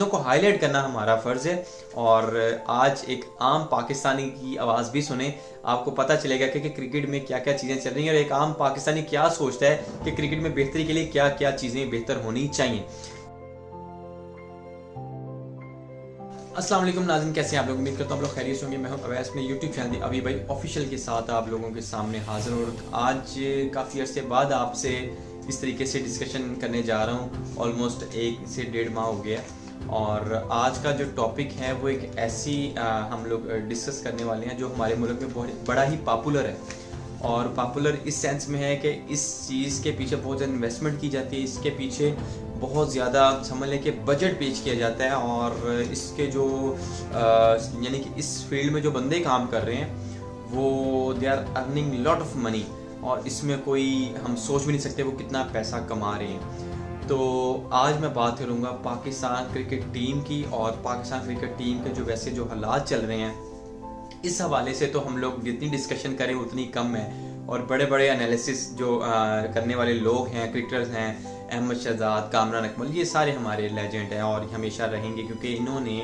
को हाईलाइट करना हमारा फर्ज है। और आज एक आम पाकिस्तानी की आवाज़ भी सुने, आपको पता चलेगा कि क्रिकेट में क्या क्या चीज़ें चल रही हैं और एक आम पाकिस्तानी क्या सोचता है कि क्रिकेट में बेहतरी के लिए क्या क्या चीज़ें बेहतर होनी चाहिए। अस्सलाम वालेकुम नाज़रीन, कैसे हैं आप लोग? उम्मीद करता हूँ आप लोग खैरियत से होंगे। मैं हूँ अवैस, अपने यूट्यूब चैनल अभी भाई ऑफिशियल के साथ आप लोगों के सामने हाजिर और आज काफ़ी अर्से बाद आपसे इस तरीके से डिस्कशन करने जा रहा हूँ। ऑलमोस्ट 1 से 1.5 माह हो गया और आज का जो टॉपिक है वो एक ऐसी हम लोग डिस्कस करने वाले हैं जो हमारे मुल्क में बहुत बड़ा ही पॉपुलर है। और पॉपुलर इस सेंस में है कि इस चीज़ के पीछे बहुत ज़्यादा इन्वेस्टमेंट की जाती है, इसके पीछे बहुत ज़्यादा समझ लें कि बजट पेश किया जाता है और इसके जो यानी कि इस फील्ड में जो बंदे काम कर रहे हैं वो they are earning lot of money और इसमें कोई हम सोच भी नहीं सकते वो कितना पैसा कमा रहे हैं। तो आज मैं बात करूँगा पाकिस्तान क्रिकेट टीम की और पाकिस्तान क्रिकेट टीम के जो वैसे जो हालात चल रहे हैं इस हवाले से। तो हम लोग जितनी डिस्कशन करें उतनी कम है और बड़े बड़े एनालिसिस जो करने वाले लोग हैं, क्रिकेटर्स हैं, अहमद शहजाद, कामरान अकमल, ये सारे हमारे लेजेंड हैं और हमेशा रहेंगे क्योंकि इन्होंने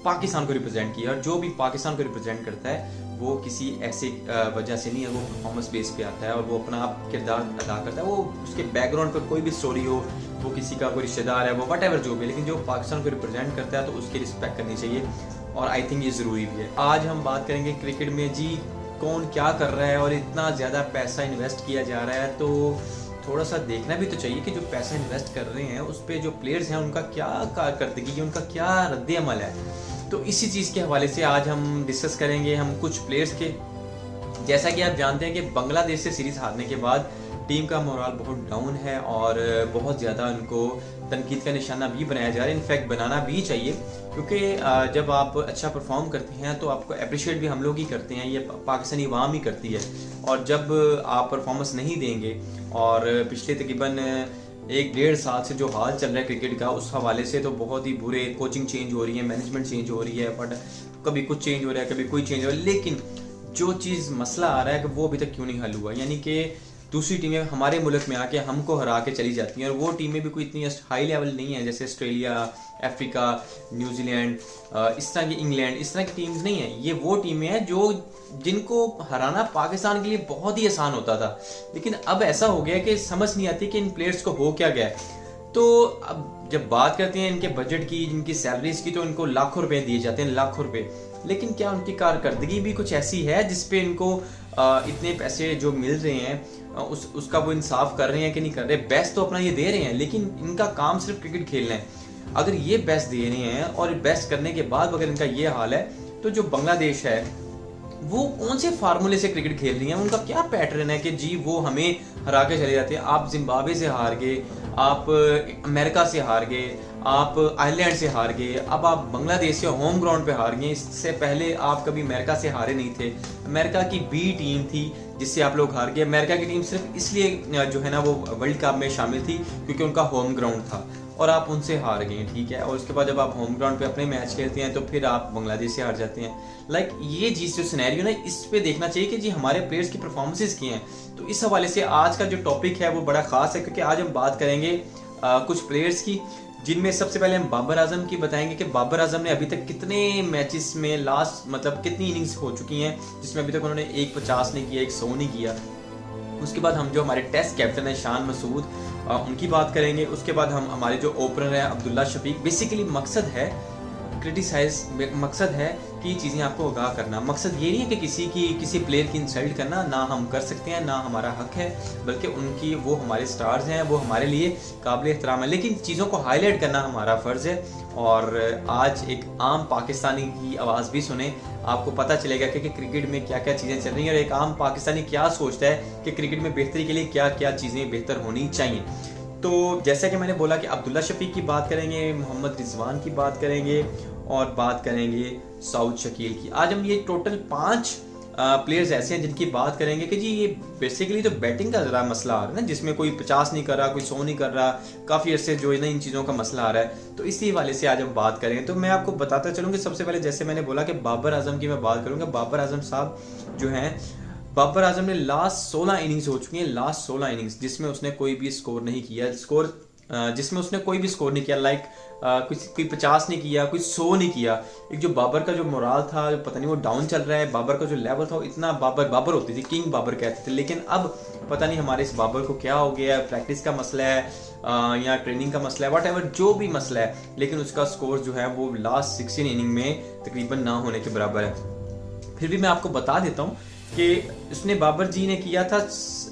पाकिस्तान को रिप्रेजेंट किया। और जो भी पाकिस्तान को रिप्रेजेंट करता है वो किसी ऐसी वजह से नहीं है, वो परफॉर्मेंस बेस पे आता है और वो अपना किरदार अदा करता है। वो उसके बैकग्राउंड पर कोई भी स्टोरी हो, वो किसी का कोई रिश्तेदार है, वो वट एवर जो भी, लेकिन जो पाकिस्तान को रिप्रेजेंट करता है तो उसकी रिस्पेक्ट करनी चाहिए और आई थिंक ये ज़रूरी भी है। आज हम बात करेंगे क्रिकेट में जी कौन क्या कर रहा है और इतना ज़्यादा पैसा इन्वेस्ट किया जा रहा है, तो थोड़ा सा देखना भी तो चाहिए कि जो पैसा इन्वेस्ट कर रहे हैं उस पर जो प्लेयर्स हैं उनका क्या कारकर्दगी, उनका क्या रद्द अमल है। तो इसी चीज़ के हवाले से आज हम डिस्कस करेंगे हम कुछ प्लेयर्स के। जैसा कि आप जानते हैं कि बांग्लादेश से सीरीज़ हारने के बाद टीम का मोराल बहुत डाउन है और बहुत ज़्यादा उनको तनकीद का निशाना भी बनाया जा रहा है। इनफैक्ट बनाना भी चाहिए क्योंकि जब आप अच्छा परफॉर्म करते हैं तो आपको अप्रिशिएट भी हम लोग ही करते हैं, ये पाकिस्तानी अवाम ही करती है। और जब आप परफॉर्मेंस नहीं देंगे और पिछले तकरीबन 1-1.5 साल से जो हाल चल रहा है क्रिकेट का उस हवाले से तो बहुत ही बुरे, कोचिंग चेंज हो रही है, मैनेजमेंट चेंज हो रही है, बट कभी कुछ चेंज हो रहा है, कभी कोई चेंज हो रहा है, लेकिन जो चीज़ मसला आ रहा है कि वो अभी तक क्यों नहीं हल हुआ। यानी कि दूसरी टीमें हमारे मुल्क में आके हमको हरा के चली जाती हैं और वो टीमें भी कोई इतनी हाई लेवल नहीं है जैसे ऑस्ट्रेलिया, अफ्रीका, न्यूजीलैंड, इस तरह की इंग्लैंड, इस तरह की टीम्स नहीं है। ये वो टीमें हैं जो जिनको हराना पाकिस्तान के लिए बहुत ही आसान होता था, लेकिन अब ऐसा हो गया कि समझ नहीं आती कि इन प्लेयर्स को हो क्या गया। तो अब जब बात करते हैं इनके बजट की, इनकी सैलरीज की, तो इनको लाखों रुपए दिए जाते हैं, लाखों रुपए, लेकिन क्या उनकी कारकर्दगी भी कुछ ऐसी है जिसपे इनको इतने पैसे जो मिल रहे हैं उसका वो इंसाफ कर रहे हैं कि नहीं कर रहे। बेस्ट तो अपना ये दे रहे हैं लेकिन इनका काम सिर्फ क्रिकेट खेलना है। अगर ये बेस्ट दे रहे हैं और बेस्ट करने के बाद अगर इनका ये हाल है तो जो बांग्लादेश है वो कौन से फार्मूले से क्रिकेट खेल रही है, उनका क्या पैटर्न है कि जी वो हमें हरा के चले जाते हैं। आप जिम्बाब्वे से हार गए, आप अमेरिका से हार गए, आप आयरलैंड से हार गए, अब आप बांग्लादेश से होम ग्राउंड पे हार गए। इससे पहले आप कभी अमेरिका से हारे नहीं थे। अमेरिका की बी टीम थी जिससे आप लोग हार गए। अमेरिका की टीम सिर्फ इसलिए जो है ना वो वर्ल्ड कप में शामिल थी क्योंकि उनका होम ग्राउंड था और आप उनसे हार गए, ठीक है। और उसके बाद जब आप होम ग्राउंड पे अपने मैच खेलते हैं तो फिर आप बांग्लादेश से हार जाते हैं। लाइक ये चीज़ जो सिनेरियो ना इस पे देखना चाहिए कि जी हमारे प्लेयर्स की परफॉर्मेंसेस की हैं। तो इस हवाले से आज का जो टॉपिक है वो बड़ा खास है क्योंकि आज हम बात करेंगे कुछ प्लेयर्स की, जिनमें सबसे पहले हम बाबर आजम की बताएंगे कि बाबर आजम ने अभी तक कितने मैचेस में लास्ट मतलब कितनी इनिंग्स हो चुकी हैं जिसमें अभी तक उन्होंने 150 नहीं किया, 100 नहीं किया। उसके बाद हम जो हमारे टेस्ट कैप्टन है शान मसूद उनकी बात करेंगे। उसके बाद हम हमारे जो ओपनर है अब्दुल्ला शफीक। बेसिकली मकसद है क्रिटिसाइज, मकसद है कि चीज़ें आपको आगाह करना। मकसद ये नहीं है कि किसी प्लेयर की इंसल्ट करना, ना हम कर सकते हैं, ना हमारा हक है, बल्कि उनकी वो हमारे स्टार्स हैं, वो हमारे लिए काबिल एहतराम है, लेकिन चीज़ों को हाईलाइट करना हमारा फ़र्ज़ है। और आज एक आम पाकिस्तानी की आवाज़ भी सुने, आपको पता चलेगा कि क्रिकेट में क्या क्या चीज़ें चल रही हैं और एक आम पाकिस्तानी क्या सोचता है कि क्रिकेट में बेहतरी के लिए क्या क्या चीज़ें बेहतर होनी चाहिए। तो जैसा कि मैंने बोला कि अब्दुल्ला शफीक की बात करेंगे, मोहम्मद रिजवान की बात करेंगे और बात करेंगे सऊद शकील की। आज हम ये टोटल 5 प्लेयर्स ऐसे हैं जिनकी बात करेंगे कि जी ये बेसिकली तो बैटिंग का ज़रा मसला आ रहा है ना, जिसमें कोई 50 नहीं कर रहा, कोई 100 नहीं कर रहा, काफ़ी अर्से जो है ना इन चीज़ों का मसला आ रहा है। तो इसी वाले से आज हम बात करेंगे। तो मैं आपको बताता चलूँगा, सबसे पहले जैसे मैंने बोला कि बाबर आजम की मैं बात करूँगा। बाबर आजम साहब जो हैं, बाबर आजम ने लास्ट 16 इनिंग्स हो चुकी हैं, लास्ट 16 इनिंग्स जिसमें उसने कोई भी स्कोर नहीं किया। स्कोर जिसमें उसने कोई भी स्कोर नहीं किया, लाइक कोई 50 नहीं किया, कोई 100 नहीं किया। एक जो बाबर का जो मोराल था, पता नहीं वो डाउन चल रहा है, बाबर का जो लेवल था वो इतना, बाबर होती थी, किंग बाबर कहते थे। लेकिन अब पता नहीं हमारे इस बाबर को क्या हो गया है, प्रैक्टिस का मसला है या ट्रेनिंग का मसला है, व्हाटएवर जो भी मसला है, लेकिन उसका स्कोर जो है वो लास्ट 16 इनिंग में तकरीबन ना होने के बराबर है। फिर भी मैं आपको बता देता हूँ कि उसने, बाबर जी ने किया था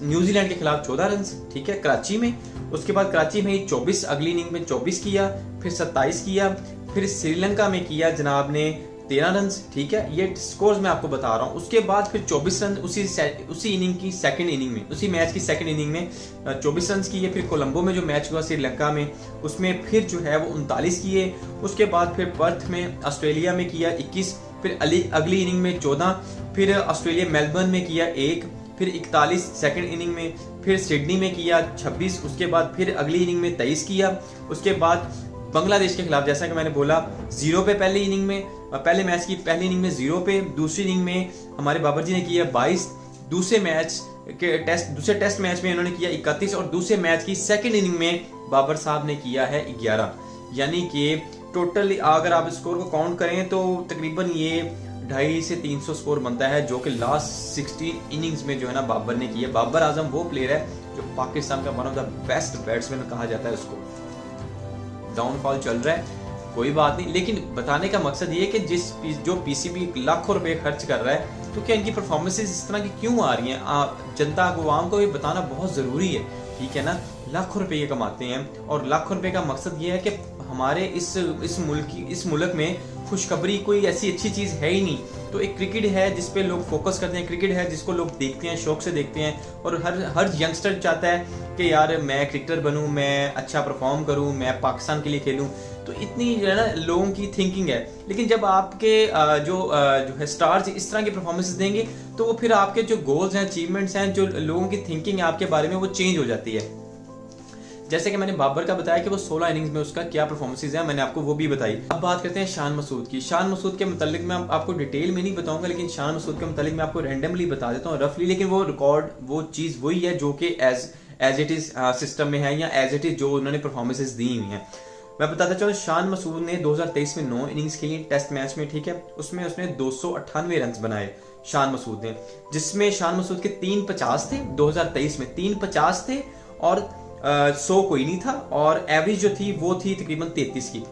न्यूजीलैंड के खिलाफ 14 रन, ठीक है, कराची में। उसके बाद कराची में ही 24, अगली इनिंग में 24 किया, फिर 27 किया, फिर श्रीलंका में किया जनाब ने 13 रन, ठीक है, ये स्कोर्स मैं आपको बता रहा हूँ। उसके बाद फिर 24 रन उसी इनिंग की सेकंड इनिंग में, उसी मैच की सेकंड इनिंग में 24 रन किए। फिर कोलंबो में जो मैच हुआ श्रीलंका में, उसमें फिर जो है वो 39 किए। उसके बाद फिर पर्थ में ऑस्ट्रेलिया में किया 21, फिर अगली इनिंग में 14, फिर ऑस्ट्रेलिया मेलबर्न में किया 1, फिर 41 सेकंड इनिंग में, फिर सिडनी में किया 26, उसके बाद फिर अगली इनिंग में 23 किया। उसके बाद बांग्लादेश के खिलाफ, जैसा कि मैंने बोला, 0 पे पहली इनिंग में, पहले मैच की पहली इनिंग में 0 पे, दूसरी इनिंग में हमारे बाबर जी ने किया 22, दूसरे टेस्ट मैच में इन्होंने किया 31 और दूसरे मैच की सेकंड इनिंग में बाबर साहब ने किया है 11। यानी कि टोटल अगर आप स्कोर को काउंट करें तो तकरीबन ये 250 से 300 स्कोर बनता है, जो कि लास्ट 16 इनिंग्स में जो है ना बाबर ने किया। बाबर आजम वो प्लेयर है जो पाकिस्तान का one of the best batsman कहा जाता है उसको। डाउनफॉल चल रहा है, कोई बात नहीं, लेकिन बताने का मकसद ये है कि जो पीसीबी लाखों रुपए खर्च कर रहा है, तो क्या इनकी परफॉर्मेंसेस इस तरह की क्यों आ रही हैं? जनता को, आवाम को ये बताना बहुत ज़रूरी है, ठीक है ना। लाखों रुपए ये कमाते हैं और लाखों रुपए का मकसद ये है कि हमारे इस मुल्क में खुशखबरी कोई ऐसी अच्छी चीज़ है ही नहीं। तो एक क्रिकेट है जिस पे लोग फोकस करते हैं, क्रिकेट है जिसको लोग देखते हैं, शौक से देखते हैं, और हर यंगस्टर चाहता है कि यार मैं क्रिकेटर बनूं, मैं अच्छा परफॉर्म करूं, मैं पाकिस्तान के लिए खेलूं। तो इतनी जो है ना लोगों की थिंकिंग है। लेकिन जब आपके जो है स्टार्स इस तरह की परफॉर्मेंसेस देंगे, तो वो फिर आपके जो गोल्स हैं, अचीवमेंट्स हैं, जो लोगों की थिंकिंग है आपके बारे में, वो चेंज हो जाती है। जैसे कि मैंने बाबर का बताया कि वो 16 इनिंग्स में उसका क्या परफॉर्मेंसेस है, मैंने आपको वो भी बताई। अब बात करते हैं शान मसूद की। शान मसूद के मुतालिक मैं आपको डिटेल में नहीं बताऊंगा, लेकिन शान मसूद के मुतालिक मैं आपको रैंडमली बता देता हूँ, रफली। लेकिन वो रिकॉर्ड, वो चीज़ वही है जो कि एज इट इज सिस्टम में है, या एज इट इज जो उन्होंने परफॉर्मेंसेस दी हुई हैं। मैं बताता चलूँ, शान मसूद ने 2023 में 9 इनिंग्स खेली टेस्ट मैच में, ठीक है। उसमें उसने 298 रन बनाए शान मसूद ने, जिसमें शान मसूद के 350 थे 2023 में, 350 थे और 100 कोई नहीं था, और एवरेज जो थी वो थी तकरीबन 33 की,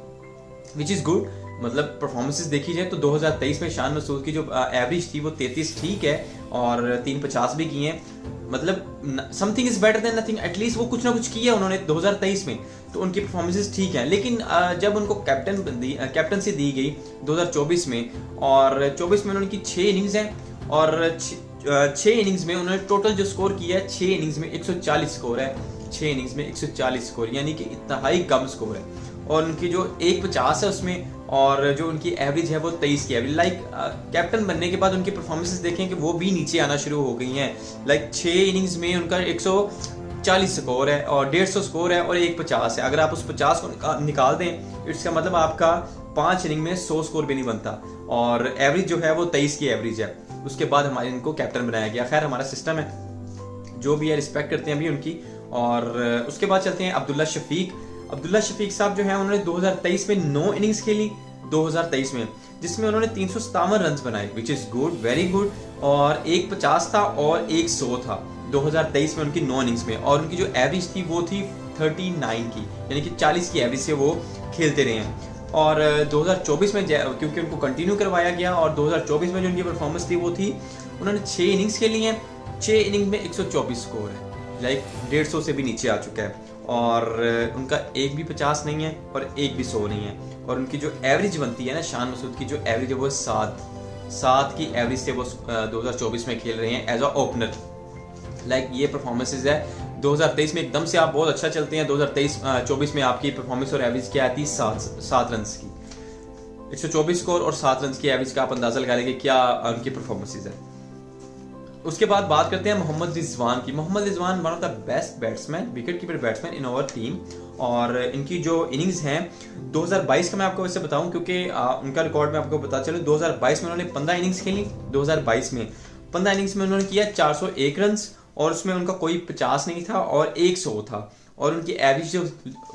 विच इज़ गुड। मतलब परफॉर्मेंसेस देखी जाए तो 2023 में शान मसूद की जो एवरेज थी वो 33 ठीक है, और 350 भी किए हैं। मतलब something is better than nothing, at least वो कुछ ना कुछ किया उन्होंने 2023 में, तो उनकी परफॉर्मेंसेस ठीक है। लेकिन जब उनको कैप्टनसी दी गई 2024 में, और 24 में उनकी 6 इनिंग्स हैं, और 6 इनिंग्स में उन्होंने टोटल जो स्कोर किया है 6 इनिंग्स में 140 स्कोर है, 6 इनिंग्स में 140 स्कोर, यानी कि इतना ही कम स्कोर है। और उनकी जो 150 है उसमें, और जो उनकी एवरेज है वो 23 की एवरेज। लाइक कैप्टन बनने के बाद उनकी परफॉर्मेंसेस देखें कि वो भी नीचे आना शुरू हो गई हैं। लाइक 6 इनिंग्स में उनका 140 स्कोर है, और 150 स्कोर है, और 150 है। अगर आप उस 50 को निकाल दें, इसका मतलब आपका 5 इनिंग में 100 स्कोर भी नहीं बनता, और एवरेज जो है वो 23 की एवरेज है। उसके बाद हमारे इनको कैप्टन बनाया गया। खैर हमारा सिस्टम है, जो भी है रिस्पेक्ट करते हैं अभी उनकी। और उसके बाद चलते हैं अब्दुल्ला शफीक। अब्दुल्ला शफीक साहब जो है उन्होंने 2023 में 9 इनिंग्स खेली 2023 में, जिसमें उन्होंने 357 रन बनाए, which is good, very good. और 150 था और 100 था 2023 में उनकी 9 इनिंग्स में, और उनकी जो एवरेज थी वो थी 39 की, यानी कि 40 की एवरेज से वो खेलते रहे हैं। और 2024 में क्योंकि उनको कंटिन्यू करवाया गया, और 2024 में जो उनकी परफॉर्मेंस थी वो थी, उन्होंने 6 इनिंग्स खेली हैं, 6 इनिंग में 124 स्कोर है, लाइक 150 से भी नीचे आ चुका है। और उनका एक भी 50 नहीं है और एक भी 100 नहीं है। और उनकी जो एवरेज बनती है ना, शान मसूद की जो एवरेज है वो 7 की एवरेज से वो 2024 में खेल रहे हैं एज अ ओपनर। लाइक ये परफॉर्मेंसेज है 2023 में एकदम से आप बहुत अच्छा चलते हैं, 2023-24 में आपकी परफॉर्मेंस और एवरेज क्या आती है 7 रन की, 124 स्कोर और 7 रन की एवरेज का आप अंदाजा लगा लेंगे क्या उनकी परफॉर्मेंसेज है। उसके बाद बात करते हैं मोहम्मद रिजवान की। Mohammad Rizwan one of the best batsman, wicket keeper batsman in our team. और इनकी जो इनिंग्स हैं 2022 का मैं आपको वैसे बताऊं, क्योंकि उनका रिकॉर्ड मैं आपको बता चलूं, 2022 में उन्होंने 15 इनिंग्स खेली। 2022 में 15 इनिंग्स में उन्होंने किया 401 रन, और उसमें उनका कोई 50 नहीं था और 100 था। और उनकी एवरेज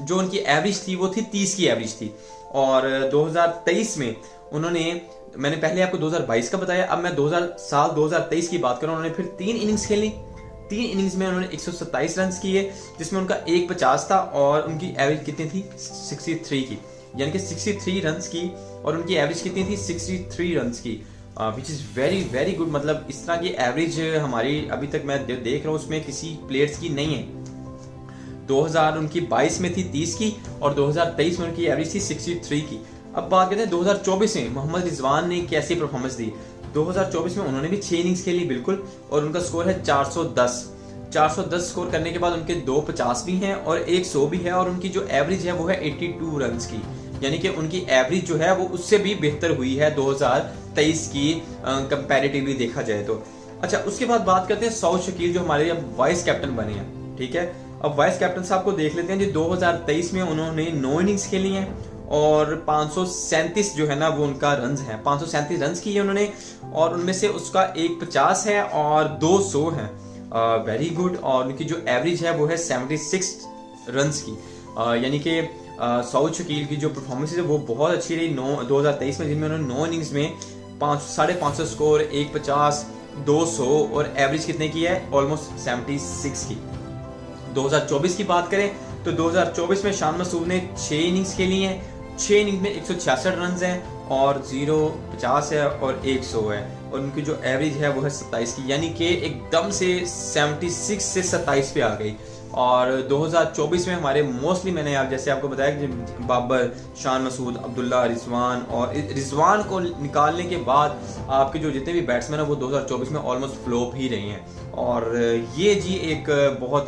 जो उनकी एवरेज थी वो थी 30 की एवरेज थी। और 2023 में उन्होंने, मैंने पहले आपको 2022 का बताया, अब मैं 2023 की बात करूं, उन्होंने फिर 3 इनिंग्स खेली। 3 इनिंग्स में उन्होंने 127 रन किए, जिसमें उनका 150 था और उनकी एवरेज कितनी थी 63 की, यानी कि 63 रन की, और उनकी एवरेज कितनी थी 63 रन की, which is very very good. मतलब इस तरह की एवरेज हमारी अभी तक मैं देख रहा हूँ उसमें किसी प्लेयर्स की नहीं है। 2022 में थी 30 की और 2023 में उनकी एवरेज थी 63 की। अब बात करते हैं 2024 में मोहम्मद रिजवान ने कैसी परफॉर्मेंस दी। 2024 में उन्होंने भी 6 इनिंग्स खेली बिल्कुल, और उनका स्कोर है 410 स्कोर करने के बाद उनके 250 भी हैं और 100 भी है, और उनकी जो एवरेज है वो है 82 रन की, यानी कि उनकी एवरेज जो है वो उससे भी बेहतर हुई है 2023 की कंपैरेटिवली देखा जाए तो। अच्छा, उसके बाद बात करते हैं सऊद शकील जो हमारे अब वाइस कैप्टन बने हैं। ठीक है, अब वाइस कैप्टन साहब को देख लेते हैं जी। 2023 में उन्होंने 9 इनिंग्स खेली हैं और 537 जो है ना वो उनका रन्स हैं, 537 रन्स किए उन्होंने, और उनमें से उसका 150 है और 200 है, वेरी गुड। और उनकी जो एवरेज है वो है 76 रन्स की, यानी कि सऊद शकील की जो परफॉर्मेंस है वो बहुत अच्छी रही 2023 में, जिनमें उन्होंने 9 इनिंग्स में 550 स्कोर, 150, 200 और एवरेज कितने की है ऑलमोस्ट 76 की। 2024 की बात करें तो 2024 में शान मसूद ने 6 इनिंग्स खेली हैं, 6 इनिंग्स में 166 रन हैं और 0-50 है और 100 है, और उनकी जो एवरेज है वो है 27 की, यानी कि एकदम से 76 से 27 पे आ गई। और 2024 में हमारे मोस्टली मैंने आप जैसे आपको बताया कि बाबर, शान मसूद, अब्दुल्ला, रिजवान, और रिजवान को निकालने के बाद आपके जो जितने भी बैट्समैन हैं वो 2024 में ऑलमोस्ट फ्लॉप ही रहे हैं। और ये जी एक बहुत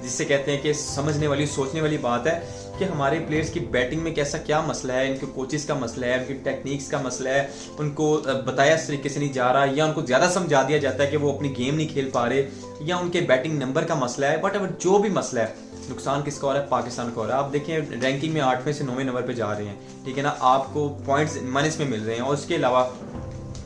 जिसे कहते हैं कि समझने वाली, सोचने वाली बात है कि हमारे प्लेयर्स की बैटिंग में कैसा क्या मसला है, इनके कोचेस का मसला है, उनकी टेक्निक्स का मसला है, उनको बताया इस तरीके से नहीं जा रहा, या उनको ज़्यादा समझा दिया जाता है कि वो अपनी गेम नहीं खेल पा रहे, या उनके बैटिंग नंबर का मसला है। बट अगर जो भी मसला है, नुकसान किसका हो रहा है, पाकिस्तान का हो रहा है। आप देखें रैंकिंग में 8वें से 9वें नंबर पे जा रहे हैं, ठीक है ना, आपको पॉइंट्स माइनस में मिल रहे हैं। और उसके अलावा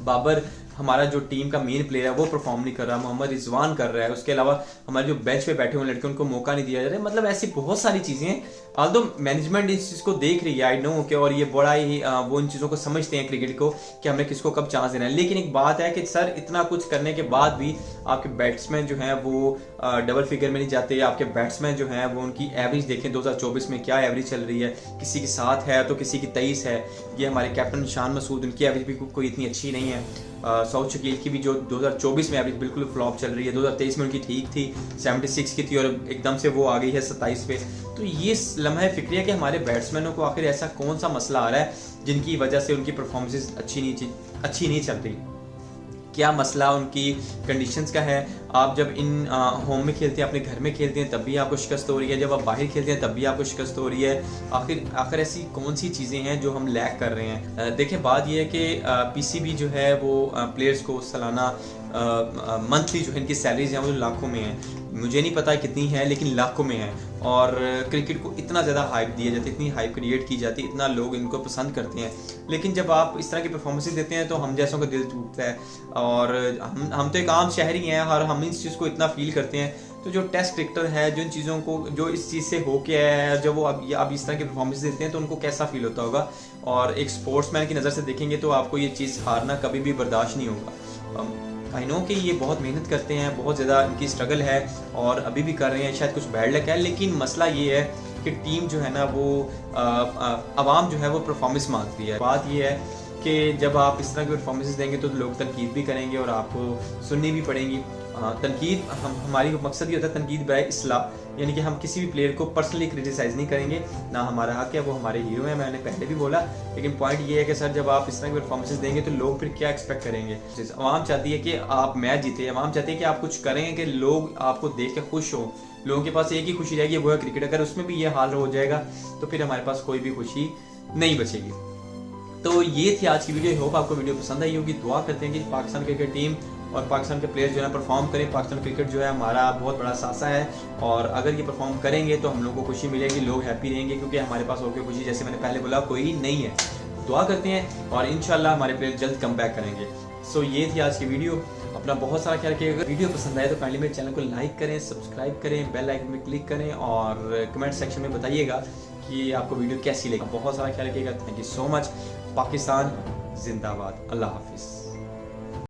बाबर हमारा जो टीम का मेन प्लेयर है वो परफॉर्म नहीं कर रहा, मोहम्मद रिजवान कर रहा है, उसके अलावा हमारे जो बेंच पे बैठे हुए लड़के उनको मौका नहीं दिया जा रहा है। मतलब ऐसी बहुत सारी चीजें हैं, ऑल्दो मैनेजमेंट इस चीज को देख रही है, आई नो के, और ये बड़ा ही वो इन चीजों को समझते हैं क्रिकेट को कि हमें किसको कब चांस देना है। लेकिन एक बात है कि सर इतना कुछ करने के बाद भी आपके बैट्समैन जो है वो डबल फिगर में नहीं जाते। आपके बैट्समैन जो है वो उनकी एवरेज देखें 2024 में क्या एवरेज चल रही है, किसी की 7 है तो किसी की 23 है। ये हमारे कैप्टन शान मसूद, उनकी एवरेज भी कोई इतनी अच्छी नहीं है। सऊद शकील की भी जो 2024 में एवरेज बिल्कुल फ्लॉप चल रही है, 2023 में उनकी ठीक थी, 76 की थी, और एकदम से वो आ गई है 27 पे। तो ये लम्हा फिक्रिया कि हमारे बैट्समैनों को आखिर ऐसा कौन सा मसला आ रहा है जिनकी वजह से उनकी परफॉर्मेंसेस अच्छी नहीं चल रही। क्या मसला उनकी कंडीशंस का है। आप जब इन होम में खेलते हैं, अपने घर में खेलते हैं, तब भी आपको शिकस्त हो रही है, जब आप बाहर खेलते हैं तब भी आपको शिकस्त हो रही है। आखिर ऐसी कौन सी चीज़ें हैं जो हम लैक कर रहे हैं। देखें, बात यह है कि पीसीबी जो है वो प्लेयर्स को सालाना मंथली जो है इनकी सैलरीज हैं वो लाखों में है, मुझे नहीं पता कितनी है लेकिन लाखों में है। और क्रिकेट को इतना ज़्यादा हाइप दिया जाता है, इतनी हाइप क्रिएट की जाती है, इतना लोग इनको पसंद करते हैं, लेकिन जब आप इस तरह की परफॉर्मेंसेज देते हैं तो हम जैसों का दिल टूटता है। और हम तो एक आम शहरी हैं और हम इस चीज़ को इतना फील करते हैं। तो जो टेस्ट क्रिकेटर है, जो इन चीज़ों को, जो इस चीज़ से होके आया है, जब वो अब इस तरह की परफॉर्मेंस देते हैं तो उनको कैसा फील होता होगा। और एक स्पोर्ट्समैन की नज़र से देखेंगे तो आपको ये चीज़ हारना कभी भी बर्दाश्त नहीं होगा। आई नो कि ये बहुत मेहनत करते हैं, बहुत ज़्यादा इनकी स्ट्रगल है और अभी भी कर रहे हैं, शायद कुछ बैड लक है, लेकिन मसला ये है कि टीम जो है ना वो आवाम जो है वो परफॉर्मेंस मांगती है। बात ये है कि जब आप इस तरह की परफॉर्मेंसेस देंगे तो लोग तनकीद भी करेंगे और आपको सुननी भी पड़ेंगी। तनकीद हमारी मकसद ये होता है तनकीद बाय इस्लाह, यानी कि हम किसी भी प्लेयर को पर्सनली क्रिटिसाइज़ नहीं करेंगे, ना हमारा हक है, वो हमारे हीरो हैं, मैंने पहले भी बोला। लेकिन पॉइंट ये है कि सर जब आप इस तरह की परफॉर्मेंसेस देंगे तो लोग फिर क्या एक्सपेक्ट करेंगे। आवाम चाहती है कि आप मैच जीते, आवाम चाहती है कि आप कुछ करें कि लोग आपको देख के खुश हो। लोगों के पास एक ही खुशी रहेगी, वो है क्रिकेट। अगर उसमें भी ये हाल हो जाएगा तो फिर हमारे पास कोई भी खुशी नहीं बचेगी। तो ये थी आज की वीडियो। होप आपको वीडियो पसंद आई होगी। दुआ करते हैं कि पाकिस्तान क्रिकेट टीम और पाकिस्तान के प्लेयर्स जो है परफॉर्म करें। पाकिस्तान क्रिकेट जो है हमारा बहुत बड़ा सासा है और अगर ये परफॉर्म करेंगे तो हम लोगों को खुशी मिलेगी, लोग हैप्पी रहेंगे, क्योंकि हमारे पास और कोई खुशी, जैसे मैंने पहले बोला, कोई नहीं है। दुआ करते हैं और इंशाल्लाह हमारे प्लेयर जल्द कम बैक करेंगे। सो ये थी आज की वीडियो। अपना बहुत सारा ख्याल रखिएगा। अगर वीडियो पसंद आए तो काइंडली मेरे चैनल को लाइक करें, सब्सक्राइब करें, बेल आइकन में क्लिक करें और कमेंट सेक्शन में बताइएगा कि आपको वीडियो कैसी लगी। बहुत सारा ख्याल रखिएगा। Thank you so much. Pakistan जिंदाबाद। अल्लाह हाफिज़।